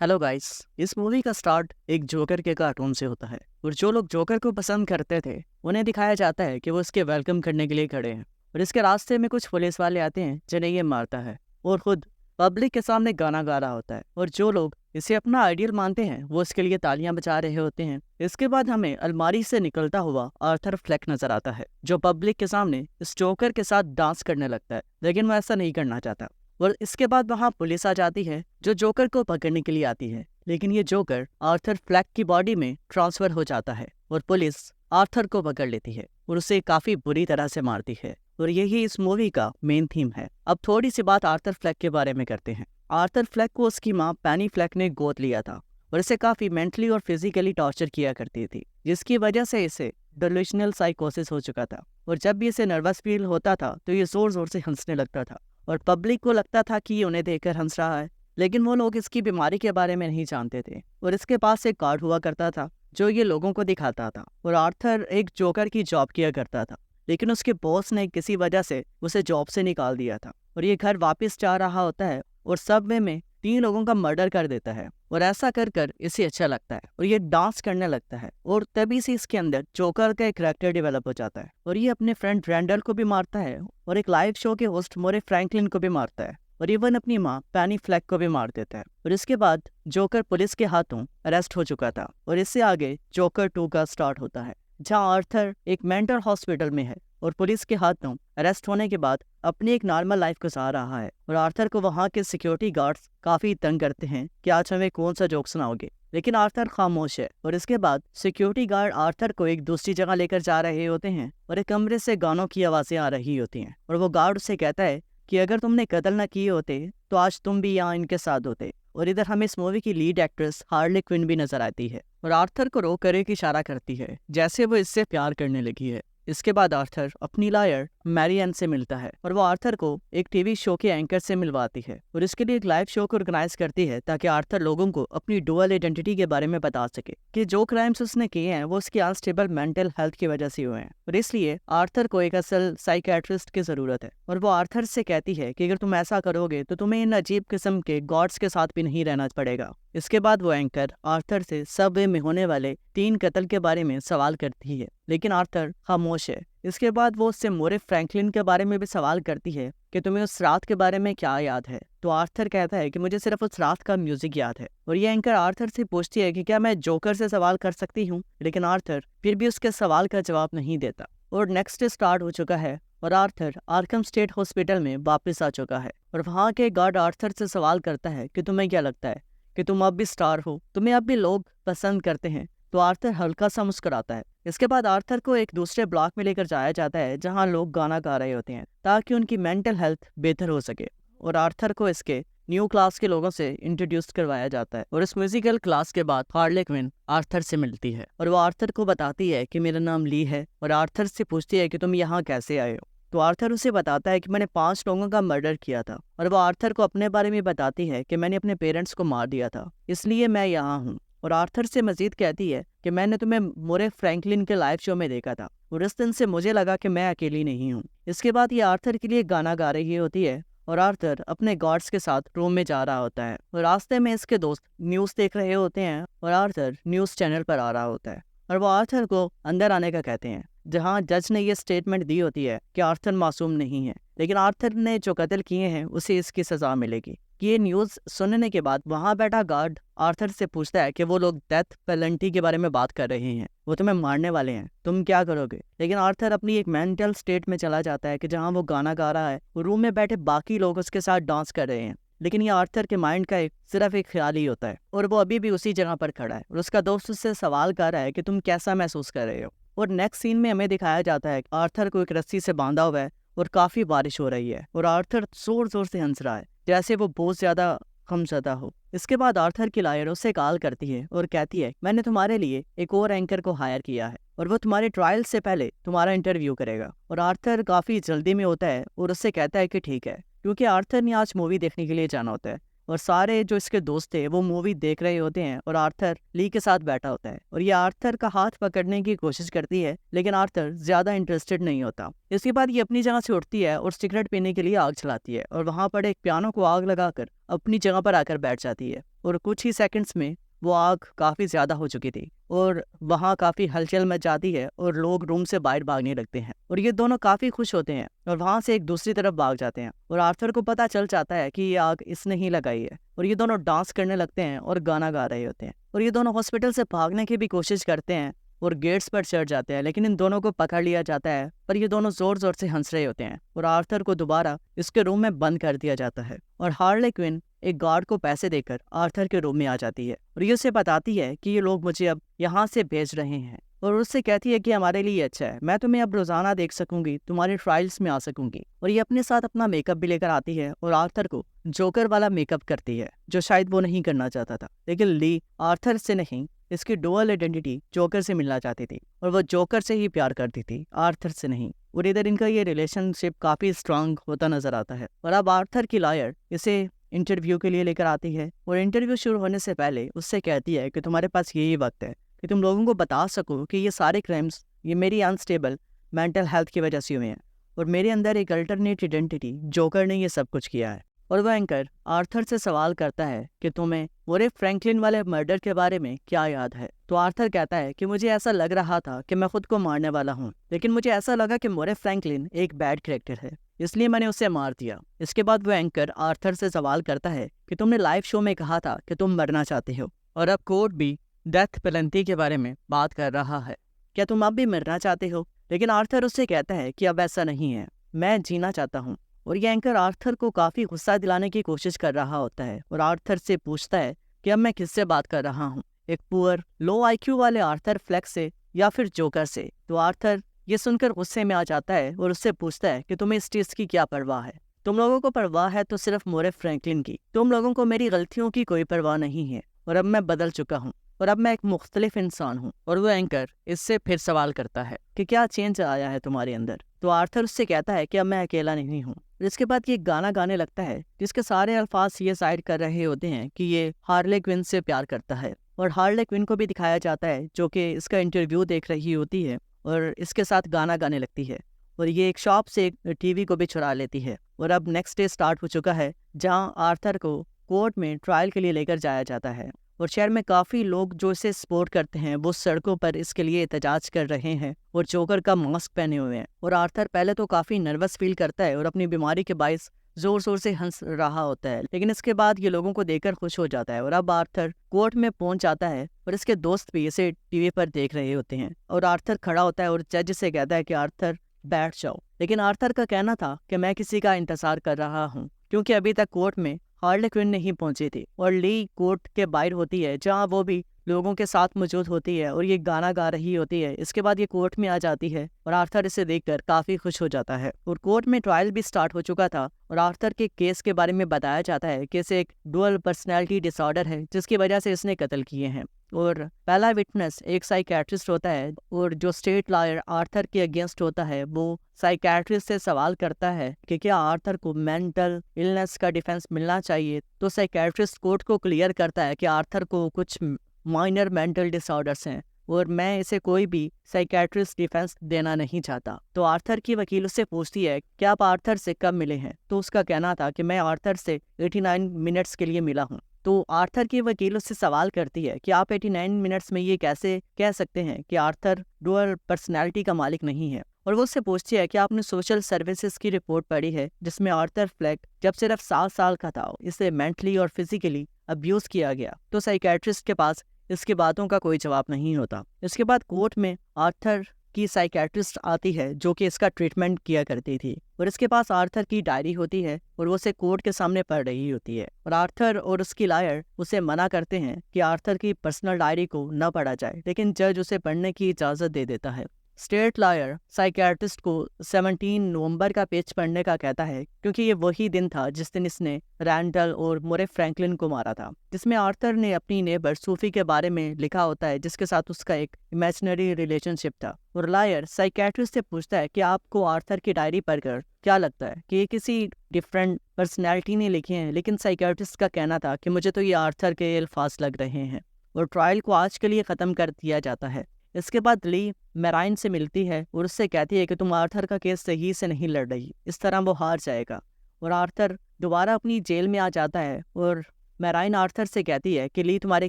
Hello guys. इस movie का start एक जोकर के कार्टून से होता है और जो लोग जोकर को पसंद करते थे उन्हें दिखाया जाता है कि वो इसके वेलकम करने के लिए खड़े हैं और इसके रास्ते में कुछ पुलिस वाले आते हैं जिन्हें ये मारता है और खुद पब्लिक के सामने गाना गा रहा होता है और जो लोग इसे अपना आइडियल मानते हैं वो इसके लिए तालियां बजा रहे होते हैं। इसके बाद हमें अलमारी से निकलता हुआ आर्थर फ्लेक नजर आता है जो पब्लिक के सामने इस जोकर के साथ डांस करने लगता है, लेकिन वो ऐसा नहीं करना चाहता। और इसके बाद वहां पुलिस आ जाती है जो जोकर को पकड़ने के लिए आती है, लेकिन ये जोकर आर्थर फ्लैक की बॉडी में ट्रांसफर हो जाता है और पुलिस आर्थर को पकड़ लेती है और उसे काफी बुरी तरह से मारती है और यही इस मूवी का मेन थीम है। अब थोड़ी सी बात आर्थर फ्लैक के बारे में करते हैं। आर्थर फ्लैक को उसकी माँ पेनी फ्लैक ने गोद लिया था और इसे काफी मेंटली और फिजिकली टॉर्चर किया करती थी, जिसकी वजह से इसे डिल्यूशनल साइकोसिस हो चुका था और जब भी इसे नर्वस फील होता था तो ये जोर जोर से हंसने लगता था और पब्लिक को लगता था कि ये उन्हें देखकर हंस रहा है, लेकिन वो लोग इसकी बीमारी के बारे में नहीं जानते थे। और इसके पास एक कार्ड हुआ करता था जो ये लोगों को दिखाता था और आर्थर एक जोकर की जॉब किया करता था, लेकिन उसके बॉस ने किसी वजह से उसे जॉब से निकाल दिया था और ये घर वापस जा रहा होता है और सबवे में 3 लोगों का मर्डर कर देता है और ऐसा कर कर इसे अच्छा लगता है और ये डांस करने लगता है और तभी से इसके अंदर जोकर का एक करैक्टर डेवलप हो जाता है और ये अपने फ्रेंड रैंडल को भी मारता है और एक लाइव शो के होस्ट मोरे फ्रैंकलिन को भी मारता है और इवन अपनी माँ पेनी फ्लैक को भी मार देता है। और इसके बाद जोकर पुलिस के हाथों अरेस्ट हो चुका था और इससे आगे जोकर 2 का स्टार्ट होता है, जहाँ आर्थर एक मेंटल हॉस्पिटल में है और पुलिस के हाथों अरेस्ट होने के बाद अपनी एक नॉर्मल लाइफ गुजार रहा है और आर्थर को वहाँ के सिक्योरिटी गार्ड्स काफी तंग करते हैं कि आज हमें कौन सा जोक सुनाओगे, लेकिन आर्थर खामोश है। और इसके बाद सिक्योरिटी गार्ड आर्थर को एक दूसरी जगह लेकर जा रहे होते हैं और एक कमरे से गानों की आवाजें आ रही होती हैं और वो गार्ड उसे कहता है कि अगर तुमने कत्ल न किए होते तो आज तुम भी यहाँ इनके साथ होते। और इधर हमें इस मूवी की लीड एक्ट्रेस हार्ले क्विन भी नजर आती है और आर्थर को रोक कर एक इशारा करती है जैसे वो इससे प्यार करने लगी है। इसके बाद आर्थर अपनी लॉयर मैरियन से मिलता है और वो आर्थर को एक टीवी शो के एंकर से मिलवाती है और इसके लिए एक लाइव शो को ऑर्गेनाइज करती है ताकि आर्थर लोगों को अपनी डुअल आइडेंटिटी के बारे में बता सके कि जो क्राइम्स उसने किए हैं वो उसकी अनस्टेबल मेंटल हेल्थ की वजह से हुए हैं और इसलिए आर्थर को एक असल साइकियाट्रिस्ट की जरूरत है। और वो आर्थर से कहती है कि अगर तुम ऐसा करोगे तो तुम्हें इन अजीब किस्म के गॉड्स के साथ भी नहीं रहना पड़ेगा। इसके बाद वो एंकर आर्थर से सबवे में होने वाले 3 कत्ल के बारे में सवाल करती है, लेकिन आर्थर खामोश है। इसके बाद वो उससे मोरे फ्रैंकलिन के बारे में भी सवाल करती है कि तुम्हें उस रात के बारे में क्या याद है, तो आर्थर कहता है कि मुझे सिर्फ उस रात का म्यूजिक याद है। और ये एंकर आर्थर से पूछती है कि क्या मैं जोकर से सवाल कर सकती हूँ, लेकिन आर्थर फिर भी उसके सवाल का जवाब नहीं देता। और नेक्स्ट डे स्टार्ट हो चुका है और आर्थर आर्कम स्टेट हॉस्पिटल में वापस आ चुका है और वहाँ के गार्ड आर्थर से सवाल करता है कि तुम्हें क्या लगता है कि तुम अब भी स्टार हो, तुम्हें अब भी लोग पसंद करते हैं। तो आर्थर हल्का सा मुस्कुराता है। इसके बाद आर्थर को एक दूसरे ब्लॉक में लेकर जाया जाता है जहां लोग गाना गा रहे होते हैं ताकि उनकी मेंटल हेल्थ बेहतर हो सके और आर्थर को इसके न्यू क्लास के लोगों से इंट्रोड्यूस करवाया जाता है। और इस म्यूजिकल क्लास के बाद हार्ले क्विन आर्थर से मिलती है और वो आर्थर को बताती है कि मेरा नाम ली है और आर्थर से पूछती है कि तुम यहाँ कैसे आए हो। तो आर्थर उसे बताता है कि मैंने 5 लोगों का मर्डर किया था और वो आर्थर को अपने बारे में बताती है कि मैंने अपने पेरेंट्स को मार दिया था, इसलिए मैं यहाँ हूँ। और आर्थर से मजीद कहती है कि मैंने तुम्हें मोरे फ्रैंकलिन के लाइव शो में देखा था और इस दिन से मुझे लगा कि मैं अकेली नहीं हूँ। इसके बाद ये आर्थर के लिए गाना गा रही होती है और आर्थर अपने गार्ड्स के साथ रूम में जा रहा होता है और रास्ते में इसके दोस्त न्यूज़ देख रहे होते हैं और आर्थर न्यूज़ चैनल पर आ रहा होता है और वो आर्थर को अंदर आने का कहते हैं, जहां जज ने ये स्टेटमेंट दी होती है कि आर्थर मासूम नहीं है, लेकिन आर्थर ने जो कत्ल किए हैं उसे इसकी सजा मिलेगी। ये न्यूज़ सुनने के बाद वहां बैठा गार्ड आर्थर से पूछता है कि वो लोग डेथ पेनल्टी के बारे में बात कर रहे हैं, वो तुम्हें मारने वाले हैं, तुम क्या करोगे। लेकिन आर्थर अपनी एक मेंटल स्टेट में चला जाता है कि जहाँ वो गाना गा रहा है और रूम में बैठे बाकी लोग उसके साथ डांस कर रहे हैं, लेकिन ये आर्थर के माइंड का सिर्फ एक ख्याल ही होता है और वो अभी भी उसी जगह पर खड़ा है और उसका दोस्त उससे सवाल कर रहा है कि तुम कैसा महसूस कर रहे हो। और नेक्स्ट सीन में हमें दिखाया जाता है आर्थर को एक रस्सी से बांधा हुआ है और काफी बारिश हो रही है और आर्थर जोर जोर से हंस रहा है जैसे वो बहुत ज्यादा गमज़दा हो। इसके बाद आर्थर की लॉयर उससे कॉल करती है और कहती है मैंने तुम्हारे लिए एक और एंकर को हायर किया है और वो तुम्हारे ट्रायल से पहले तुम्हारा इंटरव्यू करेगा। और आर्थर काफी जल्दी में होता है और उससे कहता है कि ठीक है, क्योंकि आर्थर ने आज मूवी देखने के लिए जाना होता है और सारे जो इसके दोस्त थे वो मूवी देख रहे होते हैं और आर्थर ली के साथ बैठा होता है और ये आर्थर का हाथ पकड़ने की कोशिश करती है, लेकिन आर्थर ज्यादा इंटरेस्टेड नहीं होता। इसके बाद ये अपनी जगह से उठती है और सिगरेट पीने के लिए आग चलाती है और वहां पर एक पियानो को आग लगाकर अपनी जगह पर आकर बैठ जाती है और कुछ ही सेकंड्स में वो आग काफी ज्यादा हो चुकी थी और वहाँ काफी हलचल मच जाती है और लोग रूम से बाहर भागने लगते हैं और ये दोनों काफी खुश होते हैं और वहां से एक दूसरी तरफ भाग जाते हैं और आर्थर को पता चल जाता है कि ये आग इसने ही लगाई है और ये दोनों डांस करने लगते हैं और गाना गा रहे होते हैं और ये दोनों हॉस्पिटल से भागने की भी कोशिश करते हैं और गेट्स पर चढ़ जाते हैं, लेकिन इन दोनों को पकड़ लिया जाता है। पर ये दोनों जोर जोर से हंस रहे होते हैं और आर्थर को दोबारा इसके रूम में बंद कर दिया जाता है और हार्ले क्विन एक गार्ड को पैसे देकर आर्थर के रूम में आ जाती है और ये उसे बताती है कि ये लोग मुझे अब यहाँ से भेज रहे हैं और उससे कहती है कि हमारे लिए अच्छा है, मैं तुम्हें अब रोजाना देख सकूंगी, तुम्हारे ट्रायल्स में आ सकूंगी। और ये अपने साथ अपना मेकअप भी लेकर आती है और आर्थर को जोकर वाला मेकअप करती है जो शायद वो नहीं करना चाहता था, लेकिन ली आर्थर से नहीं, इसकी डुअल आइडेंटिटी जोकर से मिलना चाहती थी और वो जोकर से ही प्यार करती थी, आर्थर से नहीं। और इधर इनका ये रिलेशनशिप काफी स्ट्रांग होता नजर आता है और अब आर्थर की लॉयर इसे इंटरव्यू के लिए लेकर आती है और इंटरव्यू शुरू होने से पहले उससे कहती है कि तुम्हारे पास यही वक्त है कि तुम लोगों को बता सको कि ये सारे क्राइम्स ये मेरी अनस्टेबल मेंटल हेल्थ की वजह से हुए हैं और मेरे अंदर एक अल्टरनेट आइडेंटिटी जोकर ने ये सब कुछ किया है। और वह एंकर आर्थर से सवाल करता है कि तुम्हें मोरे फ्रैंकलिन वाले मर्डर के बारे में क्या याद है। तो आर्थर कहता है कि मुझे ऐसा लग रहा था कि मैं खुद को मारने वाला हूँ, लेकिन मुझे ऐसा लगा कि मोरे फ्रैंकलिन एक बैड कैरेक्टर है, इसलिए मैंने उसे मार दिया। इसके बाद वह एंकर आर्थर से सवाल करता है कि तुमने लाइव शो में कहा था कि तुम मरना चाहते हो और अब कोर्ट भी डेथ पेनल्टी के बारे में बात कर रहा है, क्या तुम अब भी मरना चाहते हो? लेकिन आर्थर उससे कहता है कि अब ऐसा नहीं है, मैं जीना चाहता हूँ। और ये एंकर आर्थर को काफी गुस्सा दिलाने की कोशिश कर रहा होता है और आर्थर से पूछता है कि अब मैं किससे बात कर रहा हूँ, एक पुअर लो आईक्यू वाले आर्थर फ्लेक्स से या फिर जोकर से। तो आर्थर ये सुनकर गुस्से में आ जाता है और उससे पूछता है कि तुम्हें इस चीज की क्या परवाह है? तुम लोगों को परवाह है तो सिर्फ मोरे फ्रैंकलिन की, तुम लोगों को मेरी गलतियों की कोई परवाह नहीं है और अब मैं बदल चुका हूँ और अब मैं एक मुख्तलिफ इंसान हूँ। और वो एंकर इससे फिर सवाल करता है कि क्या चेंज आया है तुम्हारे अंदर? तो आर्थर उससे कहता है कि अब मैं अकेला नहीं हूँ। इसके बाद ये गाना गाने लगता है जिसके सारे अल्फाज ये साइड कर रहे होते हैं कि ये हार्ले क्विन से प्यार करता है और हार्ले क्विन को भी दिखाया जाता है जो कि इसका इंटरव्यू देख रही होती है और इसके साथ गाना गाने लगती है और ये एक शॉप से एक टीवी को भी चुरा लेती है। और अब नेक्स्ट डे स्टार्ट हो चुका है जहाँ आर्थर को कोर्ट में ट्रायल के लिए लेकर जाया जाता है और शहर में काफी लोग जो इसे सपोर्ट करते हैं वो सड़कों पर इसके लिए एहतजाज कर रहे हैं और जोकर का मास्क पहने हुए हैं। और आर्थर पहले तो काफी नर्वस फील करता है और अपनी बीमारी के बायस जोर जोर से हंस रहा होता है, लेकिन इसके बाद ये लोगों को देखकर खुश हो जाता है। और अब आर्थर कोर्ट में पहुंच जाता है और इसके दोस्त भी इसे टीवी पर देख रहे होते हैं और आर्थर खड़ा होता है और जज से कहता है कि आर्थर बैठ जाओ। लेकिन आर्थर का कहना था कि मैं किसी का इंतजार कर रहा हूँ क्योंकि अभी तक कोर्ट में हार्ले क्विन नहीं पहुंची थी और ली कोर्ट के बाहर होती है जहां वो भी लोगों के साथ मौजूद होती है और ये गाना गा रही होती है। इसके बाद ये कोर्ट में आ जाती है और आर्थर इसे देखकर काफी खुश हो जाता है और कोर्ट में ट्रायल भी स्टार्ट हो चुका था और आर्थर के केस के बारे में बताया जाता है कि इसे एक डुअल पर्सनैलिटी डिसऑर्डर है जिसकी वजह से इसने कत्ल किए हैं। और पहला विटनेस एक साइकियाट्रिस्ट होता है और जो स्टेट लॉयर आर्थर के अगेंस्ट होता है वो साइकियाट्रिस्ट से सवाल करता है कि क्या आर्थर को मेंटल इलनेस का डिफेंस मिलना चाहिए। तो साइकियाट्रिस्ट कोर्ट को क्लियर करता है कि आर्थर को कुछ माइनर मेंटल डिसऑर्डर्स हैं और मैं इसे कोई भी साइकियाट्रिस्ट डिफेंस देना नहीं चाहता। तो आर्थर की वकील उससे पूछती है कि आप आर्थर से कब मिले हैं? तो उसका कहना था कि मैं आर्थर से 89 मिनट्स के लिए मिला हूँ। तो आर्थर की वकील उससे सवाल करती है कि आप 89 मिनट्स में ये कैसे कह सकते हैं कि आर्थर डुअल पर्सनैलिटी का मालिक नहीं है। और वो उससे पूछती है कि आपने सोशल सर्विसेज की रिपोर्ट पढ़ी है जिसमें आर्थर फ्लेक जब सिर्फ 7 साल का था इसे मेंटली और फिजिकली अब्यूज किया गया। तो साइकियाट्रिस्ट के पास इसकी बातों का कोई जवाब नहीं होता। इसके बाद कोर्ट में आर्थर की साइकियाट्रिस्ट आती है जो कि इसका ट्रीटमेंट किया करती थी और इसके पास आर्थर की डायरी होती है और वो उसे कोर्ट के सामने पढ़ रही होती है और आर्थर और उसकी लॉयर उसे मना करते हैं कि आर्थर की पर्सनल डायरी को न पढ़ा जाए, लेकिन जज उसे पढ़ने की इजाजत दे देता है। स्टेट लॉयर साइकियाट्रिस्ट को 17 नवंबर का पेज पढ़ने का कहता है, क्योंकि ये वही दिन था जिस दिन इसने रैंडल और मोरे फ्रैंकलिन को मारा था, जिसमें आर्थर ने अपनी नेबर सूफी के बारे में लिखा होता है, जिसके साथ उसका एक इमेजिनरी रिलेशनशिप था। और लॉयर साइकियाट्रिस्ट से पूछता है कि आपको आर्थर की डायरी पढ़कर क्या लगता है कि ये किसी डिफरेंट पर्सनैलिटी ने लिखे हैं, लेकिन साइकियाट्रिस्ट का कहना था कि मुझे तो ये आर्थर के अल्फाज लग रहे हैं। और ट्रायल को आज के लिए ख़त्म कर दिया जाता है। इसके बाद ली मैराइन से मिलती है और उससे कहती है कि तुम आर्थर का केस सही से नहीं लड़ रही, इस तरह वो हार जाएगा। और आर्थर दोबारा अपनी जेल में आ जाता है और मैराइन आर्थर से कहती है कि ली तुम्हारे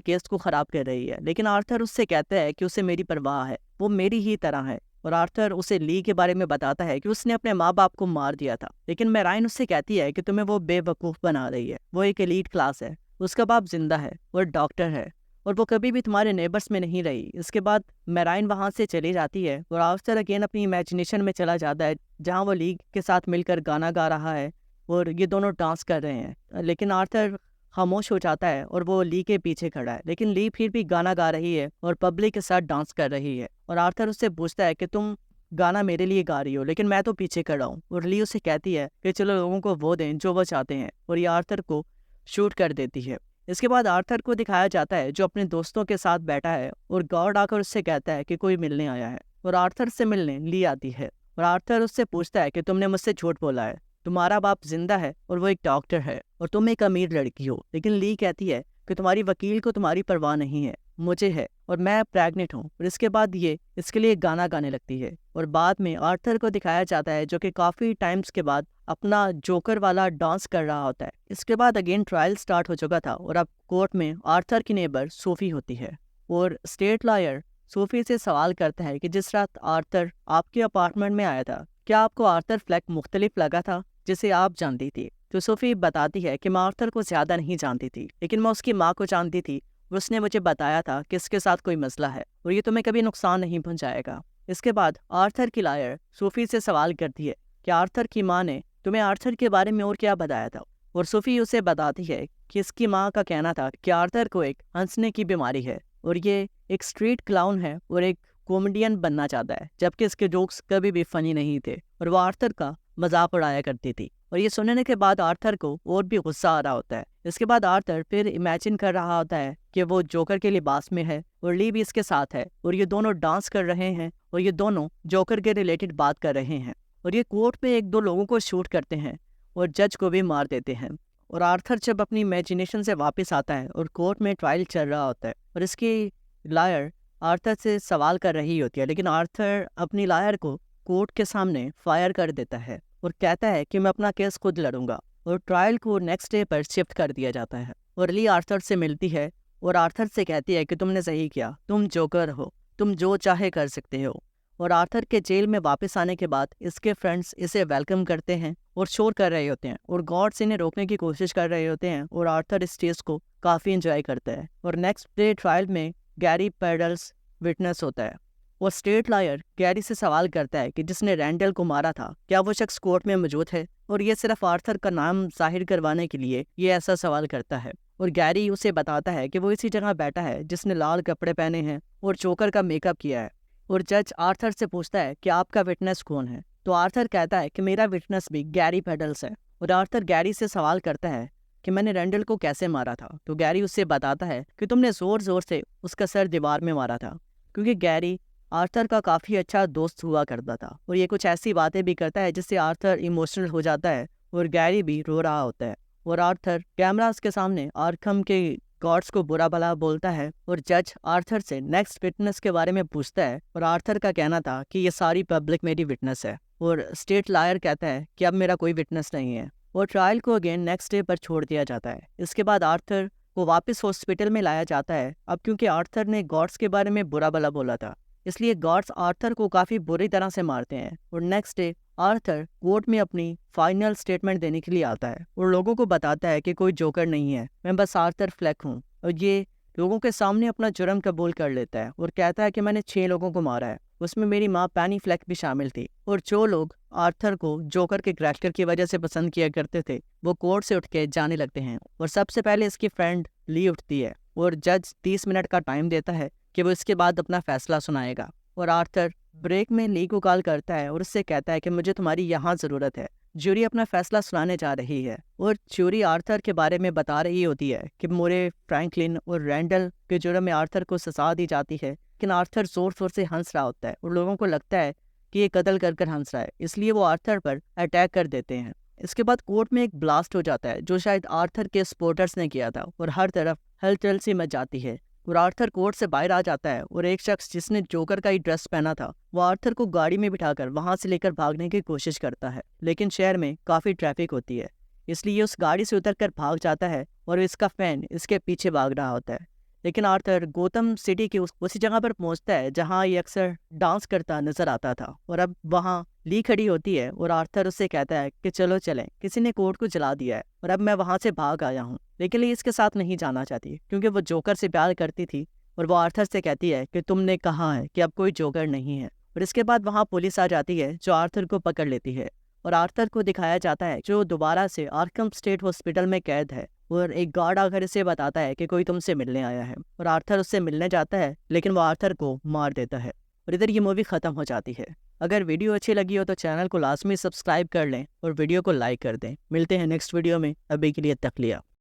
केस को ख़राब कर रही है, लेकिन आर्थर उससे कहता है कि उसे मेरी परवाह है, वो मेरी ही तरह है। और आर्थर उसे ली के बारे में बताता है कि उसने अपने माँ बाप को मार दिया था, लेकिन मैराइन उससे कहती है कि तुम्हें वो बेवकूफ़ बना रही है, वो एक एलीट क्लास है, उसका बाप जिंदा है और डॉक्टर है और वो कभी भी तुम्हारे नेबर्स में नहीं रही। इसके बाद मैराइन वहाँ से चली जाती है और आर्थर अगेन अपनी इमेजिनेशन में चला जाता है, जहाँ वो ली के साथ मिलकर गाना गा रहा है और ये दोनों डांस कर रहे हैं। लेकिन आर्थर खामोश हो जाता है और वो ली के पीछे खड़ा है, लेकिन ली फिर भी गाना गा रही है और पब्लिक के साथ डांस कर रही है। और आर्थर उससे पूछता है कि तुम गाना मेरे लिए गा रही हो, लेकिन मैं तो पीछे खड़ा हूँ। और ली उसे कहती है कि चलो लोगों को वो दें जो वो चाहते हैं, और ये आर्थर को शूट कर देती है। इसके बाद आर्थर को दिखाया जाता है जो अपने दोस्तों के साथ बैठा है और गार्ड आकर उससे कहता है कि कोई मिलने आया है। और आर्थर से मिलने ली आती है और आर्थर उससे पूछता है कि तुमने मुझसे झूठ बोला है, तुम्हारा बाप जिंदा है और वो एक डॉक्टर है और तुम एक अमीर लड़की हो। लेकिन ली कहती है कि तुम्हारी वकील को तुम्हारी परवाह नहीं है, मुझे है, और मैं प्रेग्नेंट हूँ। और इसके बाद ये इसके लिए गाना गाने लगती है। और बाद में आर्थर को दिखाया जाता है जो कि काफ़ी टाइम्स के बाद अपना जोकर वाला डांस कर रहा होता है। इसके बाद अगेन ट्रायल स्टार्ट हो चुका था और अब कोर्ट में आर्थर की नेबर सोफी होती है और स्टेट लॉयर सोफी से सवाल करता है कि जिस रात आर्थर आपके अपार्टमेंट में आया था, क्या आपको आर्थर फ्लैक मुख्तलिफ लगा था जिसे आप जानती थी? तो सोफी बताती है कि मैं आर्थर को ज़्यादा नहीं जानती थी, लेकिन मैं उसकी माँ को जानती थी और उसने मुझे बताया था कि इसके साथ कोई मसला है और ये तुम्हें कभी नुकसान नहीं पहुंचाएगा। इसके बाद आर्थर की लॉयर सोफी से सवाल करती है कि आर्थर की माँ ने तुम्हें आर्थर के बारे में और क्या बताया था? और सोफी उसे बताती है कि इसकी माँ का कहना था कि आर्थर को एक हंसने की बीमारी है और ये एक स्ट्रीट क्लाउन है और एक कॉमेडियन बनना चाहता है, जबकि इसके जोक्स कभी भी फनी नहीं थे और वो आर्थर का मजाक उड़ाया करती थी। और ये सुनने के बाद आर्थर को और भी गुस्सा आ रहा होता है। इसके बाद आर्थर फिर इमेजिन कर रहा होता है कि वो जोकर के लिबास में है और ली भी इसके साथ है और ये दोनों डांस कर रहे हैं और ये दोनों जोकर के रिलेटेड बात कर रहे हैं और ये कोर्ट में एक दो लोगों को शूट करते हैं और जज को भी मार देते हैं। और आर्थर जब अपनी इमेजिनेशन से वापस आता है और कोर्ट में ट्रायल चल रहा होता है और इसकी लॉयर आर्थर से सवाल कर रही होती है, लेकिन आर्थर अपनी लॉयर को कोर्ट के सामने फायर कर देता है और कहता है कि मैं अपना केस खुद लड़ूंगा। और ट्रायल को नेक्स्ट डे पर शिफ्ट कर दिया जाता है और ली आर्थर से मिलती है और आर्थर से कहती है कि तुमने सही किया, तुम जोकर हो, तुम जो चाहे कर सकते हो। और आर्थर के जेल में वापस आने के बाद इसके फ्रेंड्स इसे वेलकम करते हैं और शोर कर रहे होते हैं और गॉड्स इन्हें रोकने की कोशिश कर रहे होते हैं और आर्थर इस चीज़ को काफ़ी इंजॉय करता है। और नेक्स्ट डे ट्रायल में गैरी पेडल्स विटनेस होता है। वो स्टेट लॉयर गैरी से सवाल करता है कि जिसने रैंडल को मारा था, क्या वो शख्स कोर्ट में मौजूद है? और ये सिर्फ आर्थर का नाम जाहिर करवाने के लिए ये ऐसा सवाल करता है। और गैरी उसे बताता है कि वो इसी जगह बैठा है जिसने लाल कपड़े पहने हैं और जोकर का मेकअप किया है। और जज आर्थर से पूछता है कि आपका विटनेस कौन है? तो आर्थर कहता है कि मेरा विटनेस भी गैरी पेडल्स है। और आर्थर गैरी से सवाल करता है कि मैंने रैंडल को कैसे मारा था? तो गैरी उससे बताता है कि तुमने ज़ोर ज़ोर से उसका सर दीवार में मारा था, क्योंकि गैरी आर्थर का काफ़ी अच्छा दोस्त हुआ करता था और ये कुछ ऐसी बातें भी करता है जिससे आर्थर इमोशनल हो जाता है और गैरी भी रो रहा होता है। और आर्थर कैमरास के सामने आर्कम के गॉड्स को बुरा भला बोलता है और जज आर्थर से नेक्स्ट विटनेस के बारे में पूछता है और आर्थर का कहना था कि ये सारी पब्लिक मेरी विटनेस है। और स्टेट लॉयर कहता है कि अब मेरा कोई विटनेस नहीं है। और ट्रायल को अगेन नेक्स्ट डे पर छोड़ दिया जाता है। इसके बाद आर्थर को वापस हॉस्पिटल में लाया जाता है। अब क्योंकि आर्थर ने गॉड्स के बारे में बुरा भला बोला था, इसलिए गॉड्स आर्थर को काफ़ी बुरी तरह से मारते हैं। और नेक्स्ट डे आर्थर कोर्ट में अपनी फाइनल स्टेटमेंट देने के लिए आता है और लोगों को बताता है कि कोई जोकर नहीं है, मैं बस आर्थर फ्लैक हूँ। और ये लोगों के सामने अपना जुर्म कबूल कर लेता है और कहता है कि मैंने 6 लोगों को मारा है, उसमें मेरी माँ पैनी फ्लैक भी शामिल थी। और जो लोग आर्थर को जोकर के करैक्टर की वजह से पसंद किया करते थे वो कोर्ट से उठ के जाने लगते हैं। और सबसे पहले इसकी फ्रेंड ली उठती है और जज 30 मिनट का टाइम देता है कि वो इसके बाद अपना फैसला सुनाएगा। और आर्थर ब्रेक में ली को कॉल करता है और उससे कहता है कि मुझे तुम्हारी यहाँ ज़रूरत है। ज्यूरी अपना फैसला सुनाने जा रही है और ज्यूरी आर्थर के बारे में बता रही होती है कि मोरे, फ्रैंकलिन और रैंडल के जुर्म में आर्थर को सजा दी जाती है, लेकिन आर्थर जोर शोर से हंस रहा होता है और लोगों को लगता है कि ये कत्ल कर कर हंस रहा है, इसलिए वो आर्थर पर अटैक कर देते हैं। इसके बाद कोर्ट में एक ब्लास्ट हो जाता है जो शायद आर्थर के सपोर्टर्स ने किया था और हर तरफ हलचल सी मच जाती है और आर्थर कोर्ट से बाहर आ जाता है और एक शख्स जिसने जोकर का ही ड्रेस पहना था वो आर्थर को गाड़ी में बिठाकर वहां से लेकर भागने की कोशिश करता है, लेकिन शहर में काफी ट्रैफिक होती है इसलिए उस गाड़ी से उतरकर भाग जाता है और इसका फैन इसके पीछे भाग रहा होता है। लेकिन आर्थर गौतम सिटी की उसी जगह पर पहुंचता है जहां ये अक्सर डांस करता नजर आता था और अब वहां ली खड़ी होती है और आर्थर उससे कहता है कि चलो चलें, किसी ने कोर्ट को जला दिया है और अब मैं वहां से भाग आया हूँ। लेकिन ली इसके साथ नहीं जाना चाहती क्योंकि वो जोकर से प्यार करती थी और वो आर्थर से कहती है कि तुमने कहा है कि अब कोई जोकर नहीं है। और इसके बाद वहाँ पुलिस आ जाती है जो आर्थर को पकड़ लेती है और आर्थर को दिखाया जाता है जो दोबारा से आर्कम स्टेट हॉस्पिटल में कैद है और एक गार्ड आकर इसे बताता है कि कोई तुमसे मिलने आया है और आर्थर उससे मिलने जाता है लेकिन वो आर्थर को मार देता है और इधर ये मूवी खत्म हो जाती है। अगर वीडियो अच्छी लगी हो तो चैनल को लाजमी सब्सक्राइब कर लें और वीडियो को लाइक कर दें। मिलते हैं नेक्स्ट वीडियो में, अभी के लिए तकलिया।